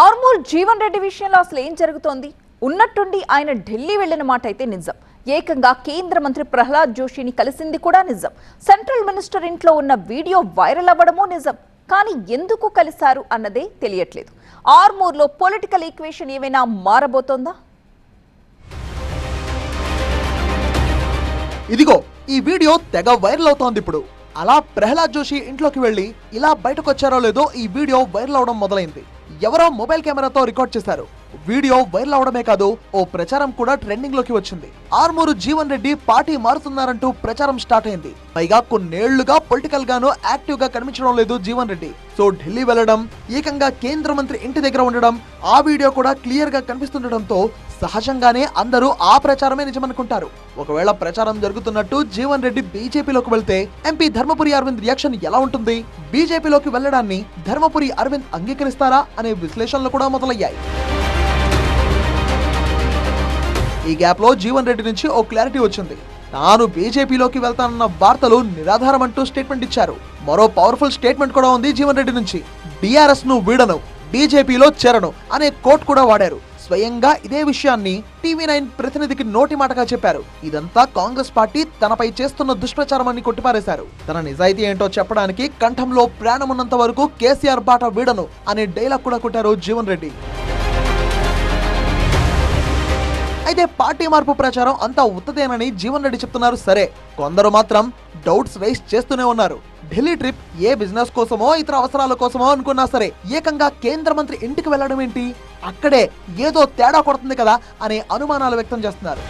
ఆర్మూర్ జీవన్ రెడ్డి విషయంలో అసలు ఏం జరుగుతోంది? ఉన్నట్టుండి ఆయన ఢిల్లీ వెళ్లిన మాట అయితే నిజం. ఏకంగా కేంద్ర మంత్రి ప్రహ్లాద్ జోషిని కలిసింది కూడా నిజం. సెంట్రల్ మినిస్టర్ ఇంట్లో ఉన్న వీడియో వైరల్ అవ్వడమూ నిజం. కానీ ఎందుకు కలిశారు అన్నదే తెలియట్లేదు. ఆర్మూర్లో పొలిటికల్ ఈక్వేషన్ ఏమైనా మారబోతోందా? ఇదిగో ఈ వీడియో తెగ వైరల్ అవుతోంది ఇప్పుడు. అలా ప్రహ్లాద్ జోషి ఇంట్లోకి వెళ్లి ఇలా బయటకు వచ్చారో లేదో ఈ వీడియో వైరల్ అవడం మొదలైంది. ఎవరో మొబైల్ కెమెరాతో రికార్డ్ చేశారు. వీడియో వైరల్ అవడమే కాదు, ఓ ప్రచారం కూడా ట్రెండింగ్ లోకి వచ్చింది. ఆర్మూరు జీవన్ రెడ్డి పార్టీ మారుతున్నారంటూ ప్రచారం స్టార్ట్ అయింది. పైగా కొన్నేళ్లుగా పొలిటికల్ గాను యాక్టివ్ గా కనిపించడం లేదు జీవన్ రెడ్డి. సో ఢిల్లీ వెళ్లడం, ఏకంగా కేంద్ర మంత్రి ఇంటి దగ్గర ఉండడం, ఆ వీడియో కూడా క్లియర్ గా కనిపిస్తుండటంతో సహజంగానే అందరూ ఆ ప్రచారమే నిజమనుకుంటారు. ఒకవేళ ప్రచారం జరుగుతున్నట్టు జీవన్ రెడ్డి బీజేపీలోకి వెళ్తే ఎంపీ ధర్మపురి అరవింద్ రియాక్షన్ ఎలా ఉంటుంది? బీజేపీలోకి వెళ్లడాన్ని ధర్మపురి అరవింద్ అంగీకరిస్తారా అనే విశ్లేషణలు కూడా మొదలయ్యాయి. ఈ గ్యాప్ లో జీవన్ రెడ్డి నుంచి ఓ క్లారిటీ వచ్చింది. తాను బీజేపీలోకి వెళ్తానన్న వార్తలు నిరాధారం అంటూ స్టేట్మెంట్ ఇచ్చారు. మరో పవర్ఫుల్ స్టేట్మెంట్ కూడా ఉంది జీవన్ రెడ్డి నుంచి. బీఆర్ఎస్ ను వీడను, బీజేపీలో చేరను అనే కోట్ కూడా వాడారు. స్వయంగా ఇదే విషయాన్ని టీవీ9 ప్రతినిధికి నోటి మాటగా చెప్పారు. ఇదంతా కాంగ్రెస్ పార్టీ తనపై చేస్తున్న దుష్ప్రచారం అని కొట్టిపారేశారు. తన నిజాయితీ ఏంటో చెప్పడానికి కంఠంలో ప్రాణమున్నంత వరకు కేసీఆర్ బాట వీడను అనే డైలాగ్ కూడా కొట్టారు జీవన్ రెడ్డి. అయితే పార్టీ మార్పు ప్రచారం అంతా ఉత్తదేనని జీవన్ రెడ్డి చెప్తున్నారు. సరే, కొందరు మాత్రం డౌట్స్ రైజ్ చేస్తూనే ఉన్నారు. ఢిల్లీ ట్రిప్ ఏ బిజినెస్ కోసమో ఇతర అవసరాల కోసమో అనుకున్నా సరే, ఏకంగా కేంద్ర మంత్రి ఇంటికి వెళ్లడం ఏంటి? అక్కడే ఏదో తేడా కొడుతుంది కదా అనే అనుమానాలు వ్యక్తం చేస్తున్నారు.